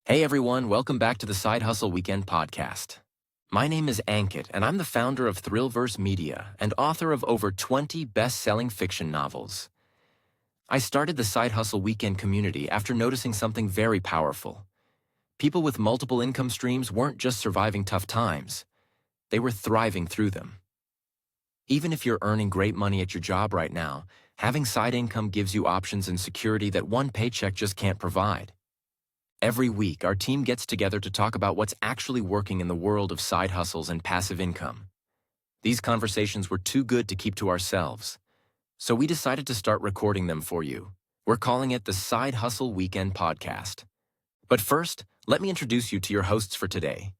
Hey everyone, welcome back to the Side Hustle Weekend podcast. My name is Ankit, and I'm the founder of Thrillverse Media and author of over 20 best-selling fiction novels. I started the Side Hustle Weekend community after noticing something very powerful. People with multiple income streams weren't just surviving tough times, they were thriving through them. Even if you're earning great money at your job right now, having side income gives you options and security that one paycheck just can't provide. Every week, our team gets together to talk about what's actually working in the world of side hustles and passive income. These conversations were too good to keep to ourselves, so we decided to start recording them for you. We're calling it the Side Hustle Weekend Podcast. But first, let me introduce you to your hosts for today.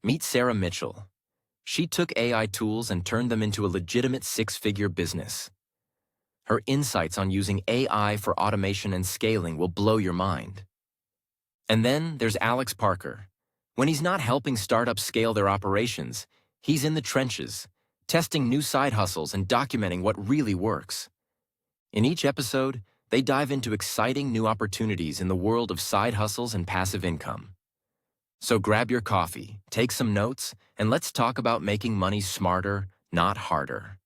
Meet Sarah Mitchell. She took AI tools and turned them into a legitimate six-figure business. Her insights on using AI for automation and scaling will blow your mind. And then there's Alex Parker. When he's not helping startups scale their operations, he's in the trenches, testing new side hustles and documenting what really works. In each episode, they dive into exciting new opportunities in the world of side hustles and passive income. So grab your coffee, take some notes, and let's talk about making money smarter, not harder.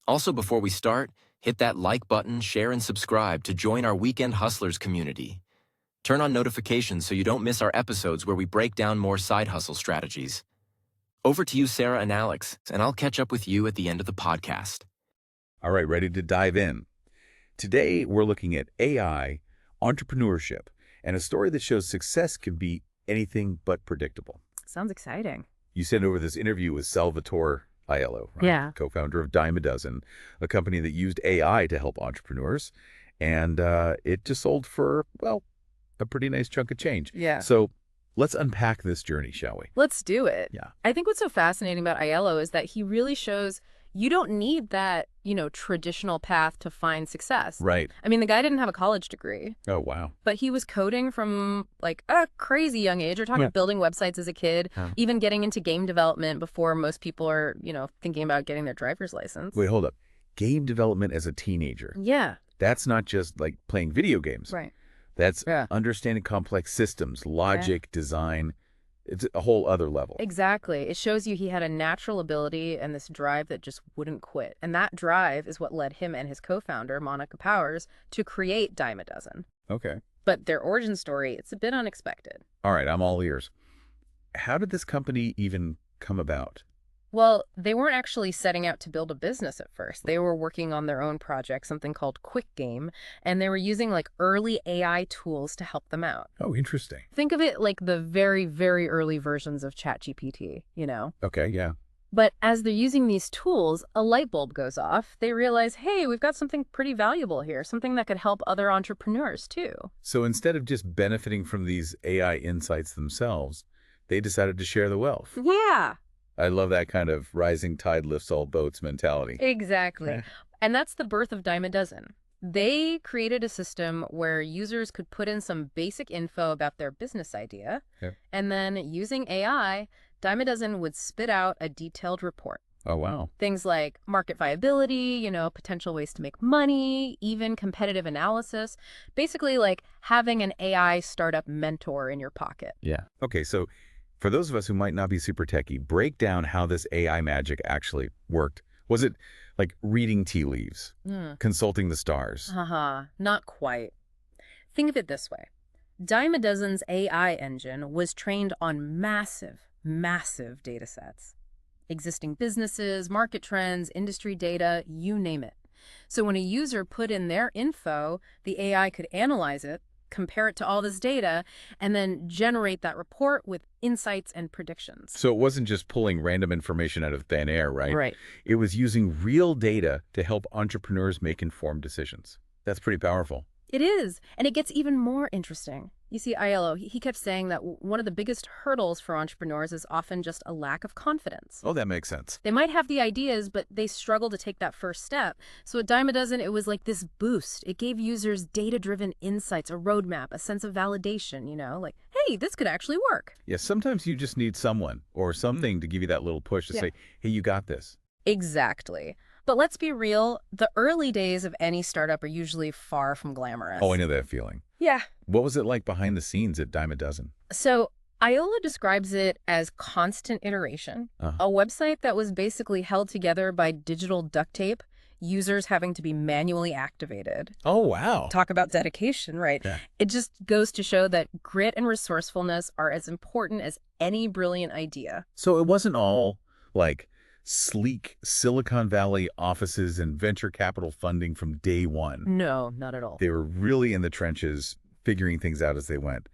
Also, before we start, hit that like button, share, and subscribe to join our Weekend Hustlers community. Turn on notifications so you don't miss our episodes where we break down more side hustle strategies. Over to you, Sarah and Alex, and I'll catch up with you at the end of the podcast. All right, ready to dive in. Today, we're looking at AI, entrepreneurship, and a story that shows success can be anything but predictable. Sounds exciting. You sent over this interview with Salvatore Aiello, right? Yeah. Co-founder of DimeADozen, a company that used AI to help entrepreneurs, and it just sold for, well, a pretty nice chunk of change. Yeah. So let's unpack this journey, shall we? Let's do it. Yeah. I think what's so fascinating about Aiello is that he really shows you don't need that, traditional path to find success. Right. I mean, the guy didn't have a college degree, Oh, wow. but he was coding from like a crazy young age. We're talking building websites as a kid, even getting into game development before most people are, thinking about getting their driver's license. Wait, hold up. Game development as a teenager. Yeah. That's not just like playing video games. Right. That's understanding complex systems, logic, design. It's a whole other level. Exactly. It shows you he had a natural ability and this drive that just wouldn't quit. And that drive is what led him and his co-founder, Monica Powers, to create DimeADozen. Okay. But their origin story, it's a bit unexpected. All right, I'm all ears. How did this company even come about? Well, they weren't actually setting out to build a business at first. They were working on their own project, something called Quick Game, and they were using like early AI tools to help them out. Oh, interesting. Think of it like the very, very early versions of ChatGPT, Okay, yeah. But as they're using these tools, a light bulb goes off. They realize, hey, we've got something pretty valuable here, something that could help other entrepreneurs too. So instead of just benefiting from these AI insights themselves, they decided to share the wealth. Yeah. I love that kind of rising tide lifts all boats mentality. Exactly. And that's the birth of DimeADozen. They created a system where users could put in some basic info about their business idea, and then using AI, DimeADozen would spit out a detailed report. Oh, wow. Things like market viability, potential ways to make money, even competitive analysis. Basically like having an AI startup mentor in your pocket. Yeah. Okay, so for those of us who might not be super techie, break down how this AI magic actually worked. Was it like reading tea leaves, consulting the stars? Not quite. Think of it this way. DimeADozen's AI engine was trained on massive, massive data sets. Existing businesses, market trends, industry data, you name it. So when a user put in their info, the AI could analyze it, compare it to all this data, and then generate that report with insights and predictions. So it wasn't just pulling random information out of thin air, right? Right. It was using real data to help entrepreneurs make informed decisions. That's pretty powerful. It is. And it gets even more interesting. You see, Aiello, he kept saying that one of the biggest hurdles for entrepreneurs is often just a lack of confidence. Oh, that makes sense. They might have the ideas, but they struggle to take that first step. So at DimeADozen, it was like this boost. It gave users data-driven insights, a roadmap, a sense of validation, like, hey, this could actually work. Yeah, sometimes you just need someone or something to give you that little push to say, hey, you got this. Exactly. But let's be real, the early days of any startup are usually far from glamorous. Oh, I know that feeling. Yeah. What was it like behind the scenes at DimeADozen? So Aiello describes it as constant iteration, a website that was basically held together by digital duct tape, users having to be manually activated. Oh, wow. Talk about dedication, right? Yeah. It just goes to show that grit and resourcefulness are as important as any brilliant idea. So it wasn't all like sleek Silicon Valley offices and venture capital funding from day one. No, not at all. They were really in the trenches, figuring things out as they went.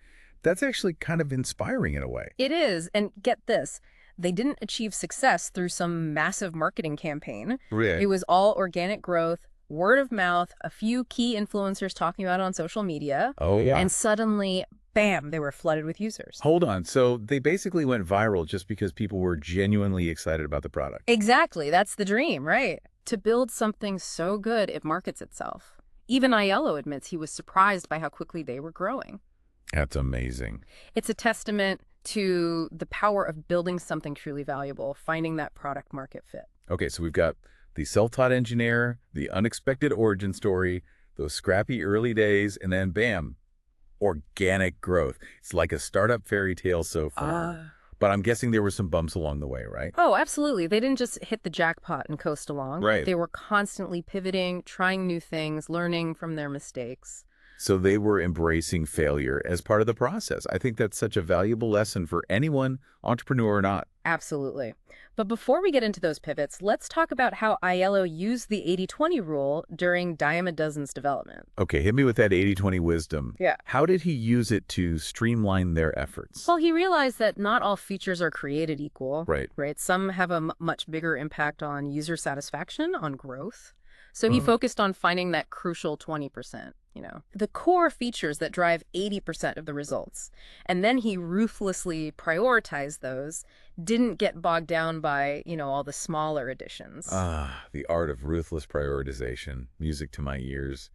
That's actually kind of inspiring in a way. It is. And get this, they didn't achieve success through some massive marketing campaign. Really? It was all organic growth, word of mouth, a few key influencers talking about it on social media. Oh, yeah. And suddenly, bam, they were flooded with users. Hold on. So they basically went viral just because people were genuinely excited about the product. Exactly. That's the dream, right? To build something so good, it markets itself. Even Aiello admits he was surprised by how quickly they were growing. That's amazing. It's a testament to the power of building something truly valuable, finding that product market fit. Okay, so we've got the self-taught engineer, the unexpected origin story, those scrappy early days, and then bam, organic growth. It's like a startup fairy tale so far. But I'm guessing there were some bumps along the way, right? Oh, absolutely. They didn't just hit the jackpot and coast along. Right. They were constantly pivoting, trying new things, learning from their mistakes. So they were embracing failure as part of the process. I think that's such a valuable lesson for anyone, entrepreneur or not. Absolutely. But before we get into those pivots, let's talk about how Aiello used the 80-20 rule during DimeADozen's development. Okay, hit me with that 80-20 wisdom. Yeah. How did he use it to streamline their efforts? Well, he realized that not all features are created equal. Right. Some have a much bigger impact on user satisfaction, on growth. So he focused on finding that crucial 20%, the core features that drive 80% of the results. And then he ruthlessly prioritized those, didn't get bogged down by, all the smaller additions. The art of ruthless prioritization, music to my ears.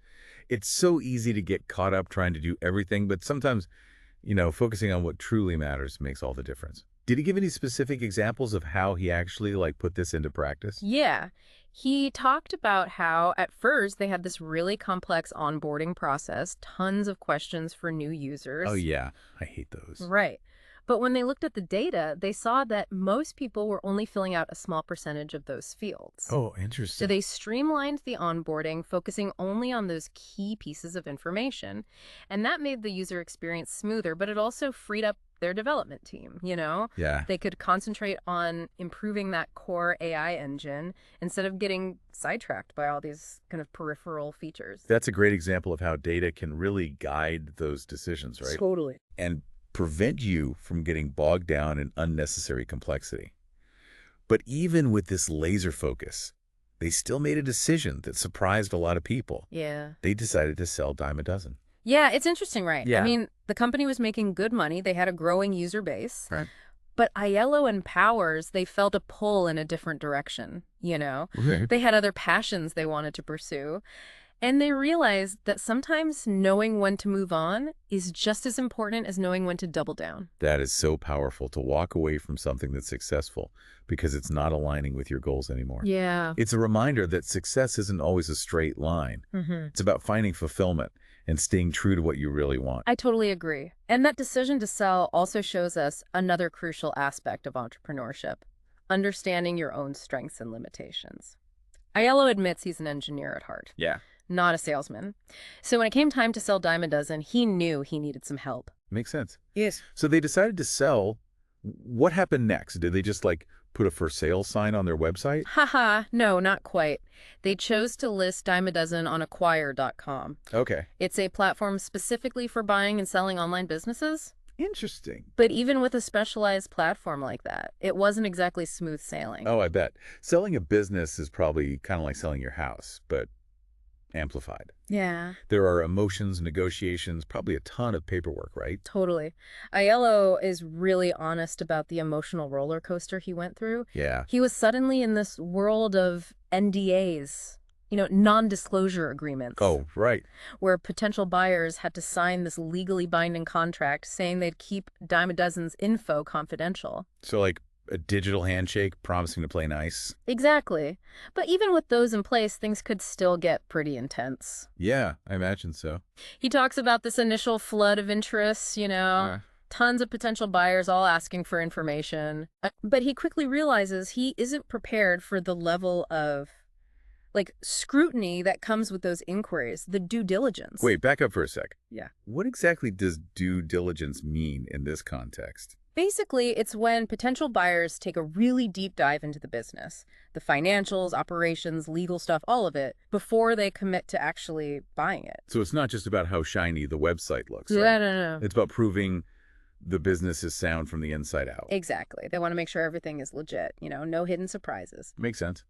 It's so easy to get caught up trying to do everything, but sometimes, focusing on what truly matters makes all the difference. Did he give any specific examples of how he actually put this into practice? Yeah. He talked about how at first they had this really complex onboarding process, tons of questions for new users. Oh, yeah. I hate those. Right. But when they looked at the data, they saw that most people were only filling out a small percentage of those fields. Oh, interesting. So they streamlined the onboarding, focusing only on those key pieces of information. And that made the user experience smoother, but it also freed up their development team, Yeah. They could concentrate on improving that core AI engine instead of getting sidetracked by all these kind of peripheral features. That's a great example of how data can really guide those decisions, right? Totally. And prevent you from getting bogged down in unnecessary complexity. But even with this laser focus, they still made a decision that surprised a lot of people. Yeah. They decided to sell DimeADozen. Yeah, it's interesting, right? Yeah. I mean, the company was making good money. They had a growing user base. Right. But Aiello and Powers, they felt a pull in a different direction, Okay. They had other passions they wanted to pursue. And they realized that sometimes knowing when to move on is just as important as knowing when to double down. That is so powerful, to walk away from something that's successful because it's not aligning with your goals anymore. Yeah. It's a reminder that success isn't always a straight line. It's about finding fulfillment and staying true to what you really want. I totally agree. And that decision to sell also shows us another crucial aspect of entrepreneurship, understanding your own strengths and limitations. Aiello admits he's an engineer at heart. Yeah. Not a salesman. So when it came time to sell DimeADozen, he knew he needed some help. Makes sense. Yes. So they decided to sell. What happened next? Did they just put a for sale sign on their website? Haha, no, not quite. They chose to list DimeADozen on acquire.com. Okay. It's a platform specifically for buying and selling online businesses. Interesting. But even with a specialized platform like that, it wasn't exactly smooth sailing. Oh, I bet. Selling a business is probably kind of like selling your house, but amplified. Yeah. There are emotions, negotiations, probably a ton of paperwork, right? Totally. Aiello is really honest about the emotional roller coaster he went through. Yeah. He was suddenly in this world of NDAs, non-disclosure agreements. Oh, right. Where potential buyers had to sign this legally binding contract saying they'd keep DimeADozen's info confidential. So a digital handshake promising to play nice. Exactly. But even with those in place, things could still get pretty intense. Yeah, I imagine so. He talks about this initial flood of interests, tons of potential buyers all asking for information. But he quickly realizes he isn't prepared for the level of, scrutiny that comes with those inquiries, the due diligence. Wait, back up for a sec. Yeah. What exactly does due diligence mean in this context? Basically, it's when potential buyers take a really deep dive into the business, the financials, operations, legal stuff, all of it, before they commit to actually buying it. So it's not just about how shiny the website looks, Yeah, right? no. It's about proving the business is sound from the inside out. Exactly. They want to make sure everything is legit, no hidden surprises. Makes sense.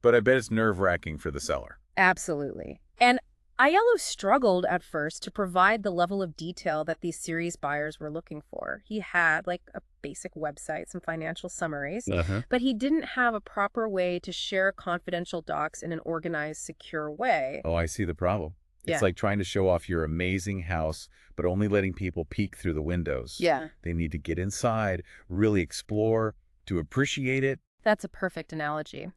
But I bet it's nerve-wracking for the seller. Absolutely. And Aiello struggled at first to provide the level of detail that these serious buyers were looking for. He had a basic website, some financial summaries, but he didn't have a proper way to share confidential docs in an organized, secure way. Oh, I see the problem. It's Yeah. like trying to show off your amazing house, but only letting people peek through the windows. Yeah. They need to get inside, really explore, to appreciate it. That's a perfect analogy.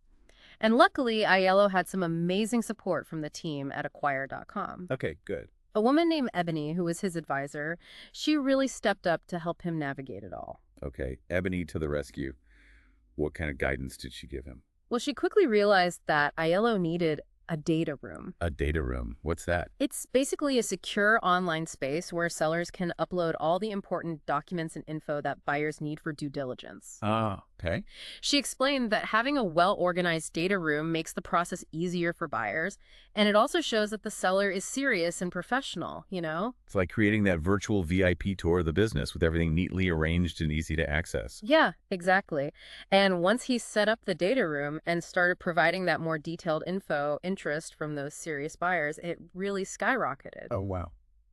And luckily, Aiello had some amazing support from the team at acquire.com. Okay, good. A woman named Ebony, who was his advisor, she really stepped up to help him navigate it all. Okay, Ebony to the rescue. What kind of guidance did she give him? Well, she quickly realized that Aiello needed a data room. A data room. What's that? It's basically a secure online space where sellers can upload all the important documents and info that buyers need for due diligence. Oh, okay. She explained that having a well-organized data room makes the process easier for buyers, and it also shows that the seller is serious and professional, It's like creating that virtual VIP tour of the business with everything neatly arranged and easy to access. Yeah, exactly. And once he set up the data room and started providing that more detailed interest from those serious buyers, it really skyrocketed. Oh, wow.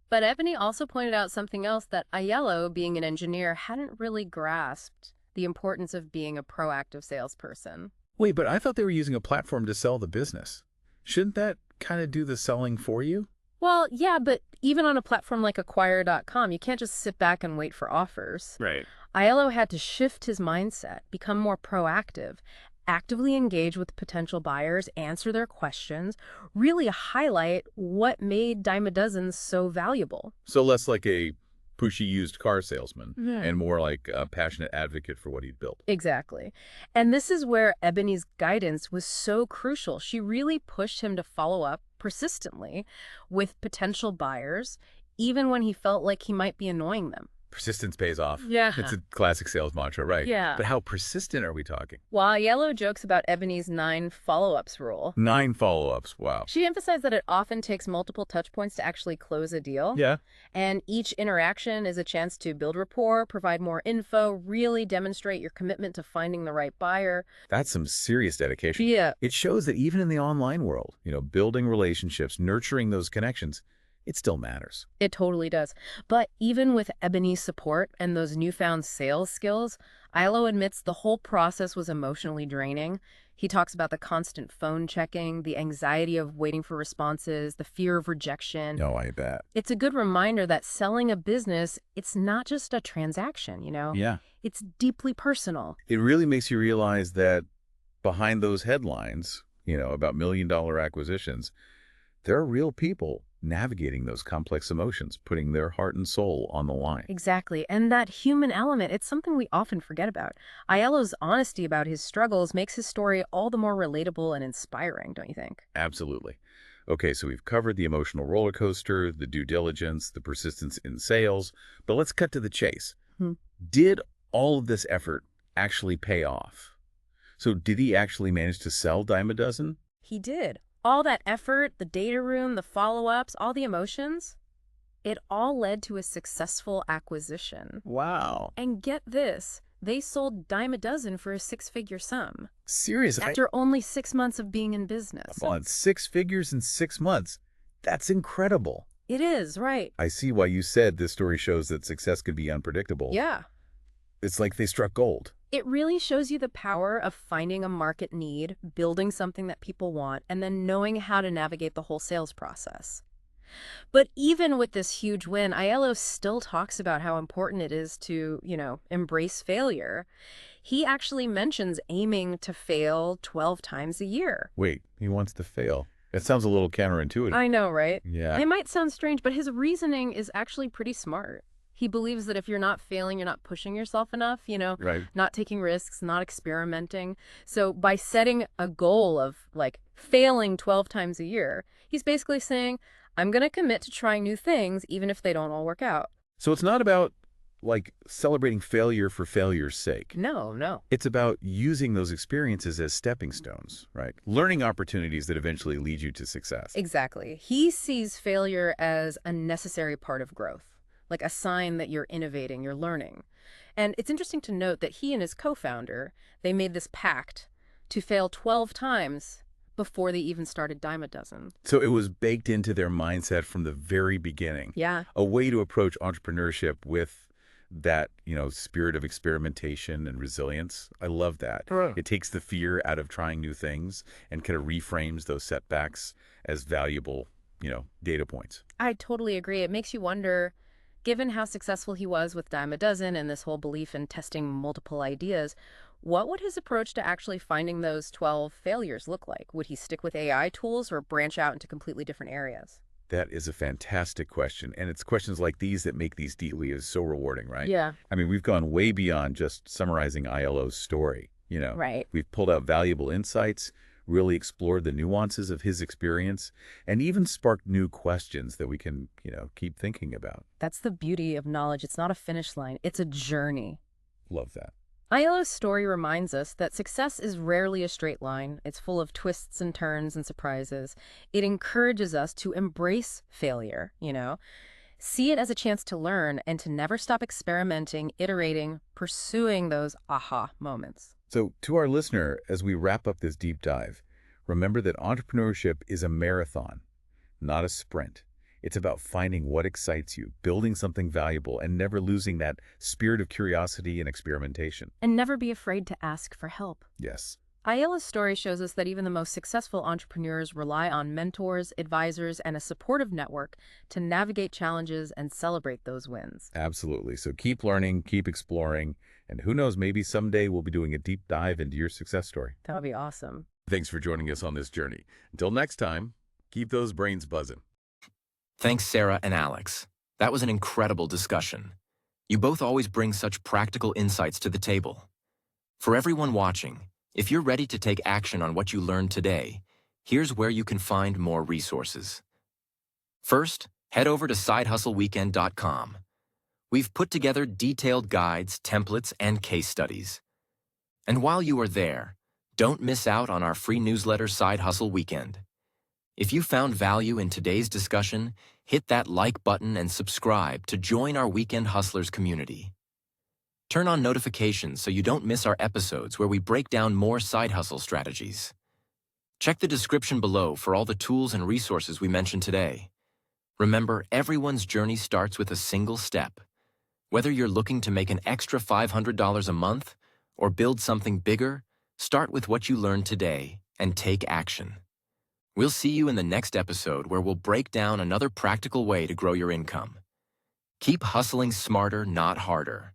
But Ebony also pointed out something else that Aiello, being an engineer, hadn't really grasped: the importance of being a proactive salesperson. Wait, but I thought they were using a platform to sell the business. Shouldn't that kind of do the selling for you? Well, yeah, but even on a platform like acquire.com, you can't just sit back and wait for offers. Right. Aiello had to shift his mindset, become more proactive, actively engage with potential buyers, answer their questions, really highlight what made DimeADozen so valuable. So less like a pushy used car salesman Yeah. and more like a passionate advocate for what he'd built. Exactly. And this is where Ebony's guidance was so crucial. She really pushed him to follow up persistently with potential buyers, even when he felt like he might be annoying them. Persistence pays off. Yeah. It's a classic sales mantra, right? Yeah. But how persistent are we talking? While Aiello jokes about Ebony's 9 follow-ups rule, 9 follow-ups. Wow. she emphasized that it often takes multiple touch points to actually close a deal. Yeah. And each interaction is a chance to build rapport, provide more info, really demonstrate your commitment to finding the right buyer. That's some serious dedication. Yeah. It shows that even in the online world, building relationships, nurturing those connections, it still matters. It totally does. But even with Ebony's support and those newfound sales skills, Aiello admits the whole process was emotionally draining. He talks about the constant phone checking, the anxiety of waiting for responses, the fear of rejection. No, I bet. It's a good reminder that selling a business, it's not just a transaction, Yeah. It's deeply personal. It really makes you realize that behind those headlines, about million-dollar acquisitions, there are real people navigating those complex emotions, putting their heart and soul on the line. Exactly. And that human element, it's something we often forget about. Aiello's honesty about his struggles makes his story all the more relatable and inspiring, don't you think? Absolutely. Okay, so we've covered the emotional roller coaster, the due diligence, the persistence in sales, but let's cut to the chase. Did all of this effort actually pay off? So did he actually manage to sell DimeADozen? He did. All that effort, the data room, the follow-ups, all the emotions, it all led to a successful acquisition. Wow. And get this, they sold DimeADozen for a 6-figure sum. Serious? After only 6 months of being in business. Come on, 6 figures in 6 months. That's incredible. It is, right. I see why you said this story shows that success can be unpredictable. Yeah. It's like they struck gold. It really shows you the power of finding a market need, building something that people want, and then knowing how to navigate the whole sales process. But even with this huge win, Aiello still talks about how important it is to, embrace failure. He actually mentions aiming to fail 12 times a year. Wait, he wants to fail. That sounds a little counterintuitive. I know, right? Yeah. It might sound strange, but his reasoning is actually pretty smart. He believes that if you're not failing, you're not pushing yourself enough, Right. not taking risks, not experimenting. So by setting a goal of like failing 12 times a year, he's basically saying, I'm going to commit to trying new things, even if they don't all work out. So it's not about like celebrating failure for failure's sake. No, no. It's about using those experiences as stepping stones, right? Learning opportunities that eventually lead you to success. Exactly. He sees failure as a necessary part of growth, like a sign that you're innovating, you're learning. And it's interesting to note that he and his co-founder, they made this pact to fail 12 times before they even started DimeADozen. So it was baked into their mindset from the very beginning. Yeah. A way to approach entrepreneurship with that, spirit of experimentation and resilience. I love that. Right. It takes the fear out of trying new things and kind of reframes those setbacks as valuable, data points. I totally agree. It makes you wonder, given how successful he was with DimeADozen and this whole belief in testing multiple ideas, what would his approach to actually finding those 12 failures look like? Would he stick with AI tools or branch out into completely different areas? That is a fantastic question. And it's questions like these that make these deals so rewarding, right? Yeah. I mean, we've gone way beyond just summarizing Aiello's story, Right. We've pulled out valuable insights, really explored the nuances of his experience, and even sparked new questions that we can, keep thinking about. That's the beauty of knowledge. It's not a finish line. It's a journey. Love that. Aiello's story reminds us that success is rarely a straight line. It's full of twists and turns and surprises. It encourages us to embrace failure, see it as a chance to learn and to never stop experimenting, iterating, pursuing those aha moments. So to our listener, as we wrap up this deep dive, remember that entrepreneurship is a marathon, not a sprint. It's about finding what excites you, building something valuable, and never losing that spirit of curiosity and experimentation. And never be afraid to ask for help. Yes. Aiello's story shows us that even the most successful entrepreneurs rely on mentors, advisors, and a supportive network to navigate challenges and celebrate those wins. Absolutely. So keep learning, keep exploring, and who knows, maybe someday we'll be doing a deep dive into your success story. That would be awesome. Thanks for joining us on this journey. Until next time, keep those brains buzzing. Thanks, Sarah and Alex. That was an incredible discussion. You both always bring such practical insights to the table. For everyone watching, if you're ready to take action on what you learned today, here's where you can find more resources. First, head over to sidehustleweekend.com. We've put together detailed guides, templates, and case studies. And while you are there, don't miss out on our free newsletter, Side Hustle Weekend. If you found value in today's discussion, hit that like button and subscribe to join our Weekend Hustlers community. Turn on notifications so you don't miss our episodes where we break down more side hustle strategies. Check the description below for all the tools and resources we mentioned today. Remember, everyone's journey starts with a single step. Whether you're looking to make an extra $500 a month or build something bigger, start with what you learned today and take action. We'll see you in the next episode where we'll break down another practical way to grow your income. Keep hustling smarter, not harder.